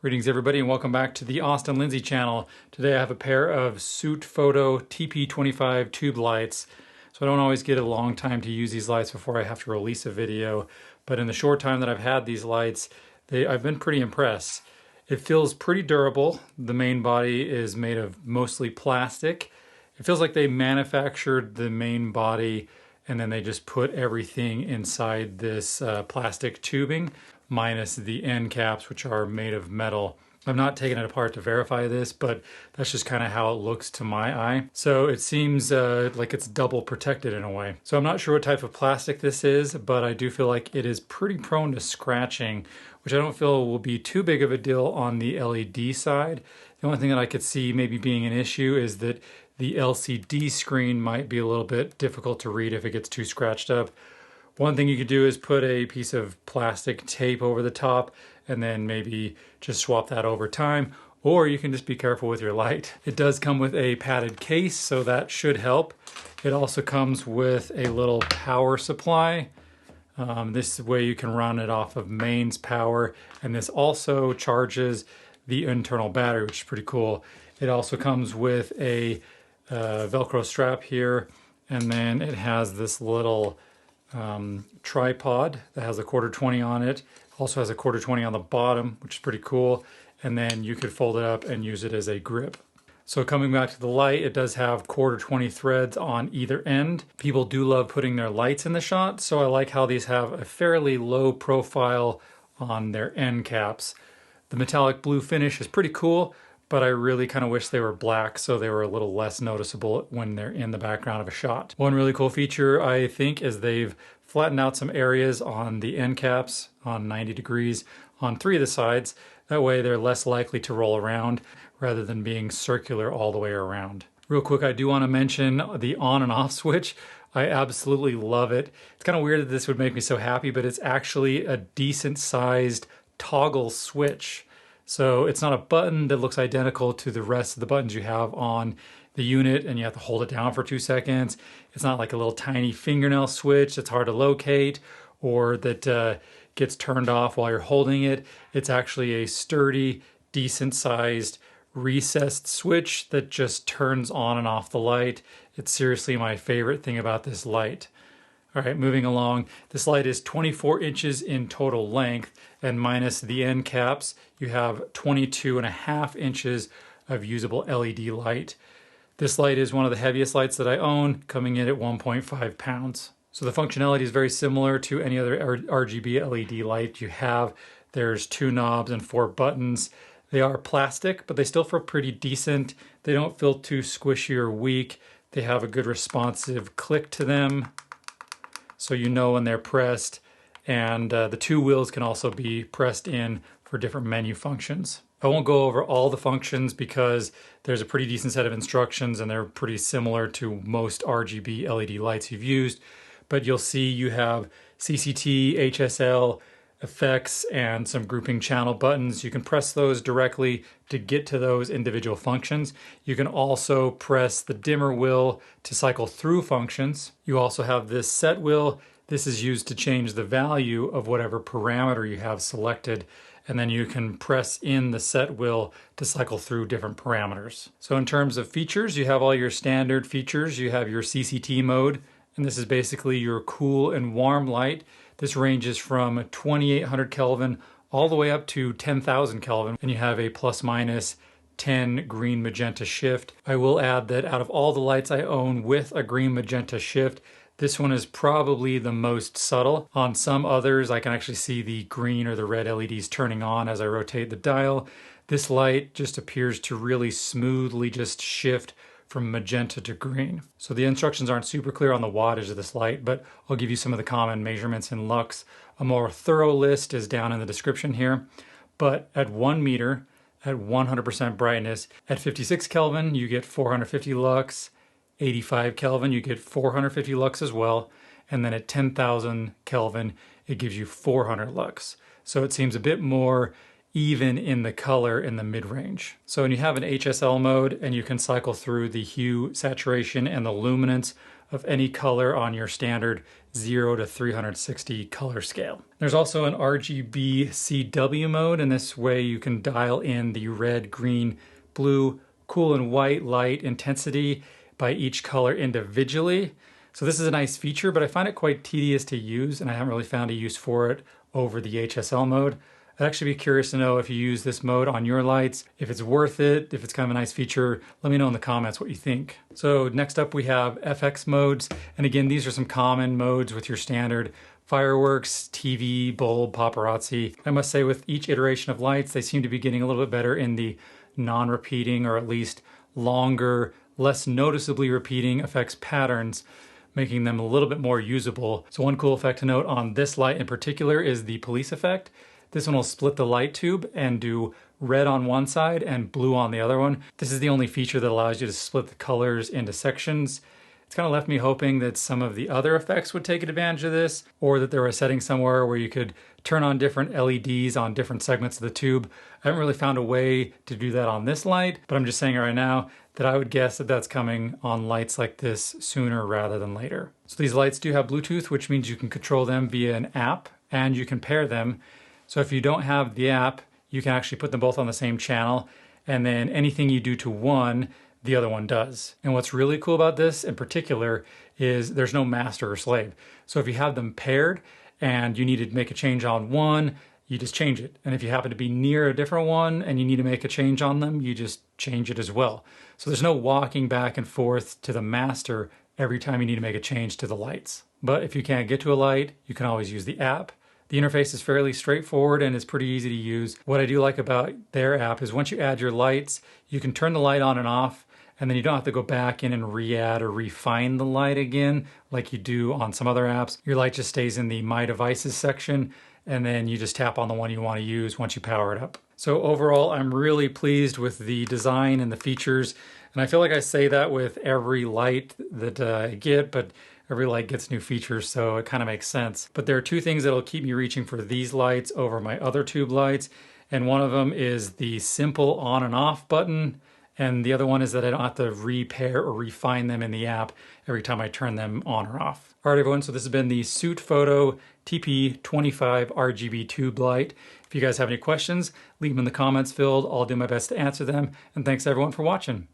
Greetings everybody and welcome back to the Austin Lindsay channel. Today I have a pair of SuteFoto TP-25 tube lights. So I don't always get a long time to use these lights before I have to release a video, but in the short time that I've had these lights, I've been pretty impressed. It feels pretty durable. The main body is made of mostly plastic. It feels like they manufactured the main body and then they just put everything inside this plastic tubing, minus the end caps, which are made of metal. I've not taken it apart to verify this, but that's just kind of how it looks to my eye. So it seems like it's double protected in a way. So I'm not sure what type of plastic this is, but I do feel like it is pretty prone to scratching, which I don't feel will be too big of a deal on the LED side. The only thing that I could see maybe being an issue is that the LCD screen might be a little bit difficult to read if it gets too scratched up. One thing you could do is put a piece of plastic tape over the top and then maybe just swap that over time, or you can just be careful with your light. It does come with a padded case, so that should help. It also comes with a little power supply. This way you can run it off of mains power, and this also charges the internal battery, which is pretty cool. It also comes with a Velcro strap here, and then it has this little tripod that has a 1/4-20 on it. Also has a 1/4-20 on the bottom, which is pretty cool. And then you could fold it up and use it as a grip. So coming back to the light, it does have 1/4-20 threads on either end. People do love putting their lights in the shot, so I like how these have a fairly low profile on their end caps. The metallic blue finish is pretty cool, but I really kind of wish they were black so they were a little less noticeable when they're in the background of a shot. One really cool feature I think is they've flattened out some areas on the end caps on 90 degrees on 3 of the sides. That way they're less likely to roll around rather than being circular all the way around. Real quick, I do want to mention the on and off switch. I absolutely love it. It's kind of weird that this would make me so happy, but it's actually a decent sized toggle switch. So it's not a button that looks identical to the rest of the buttons you have on the unit and you have to hold it down for 2 seconds. It's not like a little tiny fingernail switch that's hard to locate or that gets turned off while you're holding it. It's actually a sturdy, decent sized recessed switch that just turns on and off the light. It's seriously my favorite thing about this light. All right, moving along. This light is 24 inches in total length, and minus the end caps, you have 22.5 inches of usable LED light. This light is one of the heaviest lights that I own, coming in at 1.5 pounds. So the functionality is very similar to any other RGB LED light you have. There's 2 knobs and 4 buttons. They are plastic, but they still feel pretty decent. They don't feel too squishy or weak. They have a good responsive click to them, so you know when they're pressed, and the 2 wheels can also be pressed in for different menu functions. I won't go over all the functions because there's a pretty decent set of instructions and they're pretty similar to most RGB LED lights you've used, but you'll see you have CCT, HSL, effects, and some grouping channel buttons. You can press those directly to get to those individual functions. You can also press the dimmer wheel to cycle through functions. You also have this set wheel. This is used to change the value of whatever parameter you have selected, and then you can press in the set wheel to cycle through different parameters. So in terms of features, you have all your standard features. You have your CCT mode, and this is basically your cool and warm light. This ranges from 2800 Kelvin all the way up to 10,000 Kelvin, and you have a plus/minus 10 green magenta shift. I will add that out of all the lights I own with a green magenta shift, this one is probably the most subtle. On some others, I can actually see the green or the red LEDs turning on as I rotate the dial. This light just appears to really smoothly just shift from magenta to green. So the instructions aren't super clear on the wattage of this light, but I'll give you some of the common measurements in lux. A more thorough list is down in the description here, but at 1 meter, at 100% brightness, at 56 Kelvin, you get 450 lux, 85 Kelvin, you get 450 lux as well, and then at 10,000 Kelvin, it gives you 400 lux. So it seems a bit more even in the color in the mid-range. So when you have an HSL mode and you can cycle through the hue, saturation, and the luminance of any color on your standard 0 to 360 color scale. There's also an RGB CW mode, and this way you can dial in the red, green, blue, cool and white light intensity by each color individually. So this is a nice feature, but I find it quite tedious to use, and I haven't really found a use for it over the HSL mode. I'd actually be curious to know if you use this mode on your lights, if it's worth it, if it's kind of a nice feature. Let me know in the comments what you think. So next up we have FX modes, and again, these are some common modes with your standard fireworks, TV, bulb, paparazzi. I must say with each iteration of lights, they seem to be getting a little bit better in the non-repeating, or at least longer, less noticeably repeating effects patterns, making them a little bit more usable. So one cool effect to note on this light in particular is the police effect. This one will split the light tube and do red on one side and blue on the other one. This is the only feature that allows you to split the colors into sections. It's kind of left me hoping that some of the other effects would take advantage of this, or that there were a setting somewhere where you could turn on different LEDs on different segments of the tube. I haven't really found a way to do that on this light, but I'm just saying right now that I would guess that that's coming on lights like this sooner rather than later. So these lights do have Bluetooth, which means you can control them via an app, and you can pair them. So if you don't have the app, you can actually put them both on the same channel, and then anything you do to one, the other one does. And what's really cool about this in particular is there's no master or slave. So if you have them paired and you need to make a change on one, you just change it. And if you happen to be near a different one and you need to make a change on them, you just change it as well. So there's no walking back and forth to the master every time you need to make a change to the lights. But if you can't get to a light, you can always use the app. The interface is fairly straightforward and it's pretty easy to use. What I do like about their app is once you add your lights, you can turn the light on and off, and then you don't have to go back in and re-add or refine the light again like you do on some other apps. Your light just stays in the My Devices section, and then you just tap on the one you want to use once you power it up. So overall, I'm really pleased with the design and the features, and I feel like I say that with every light that I get, but every light gets new features, so it kind of makes sense. But there are two things that'll keep me reaching for these lights over my other tube lights, and one of them is the simple on and off button, and the other one is that I don't have to repair or refine them in the app every time I turn them on or off. All right, everyone, so this has been the SuteFoto TP-25 RGB Tube light. If you guys have any questions, leave them in the comments field. I'll do my best to answer them, and thanks everyone for watching.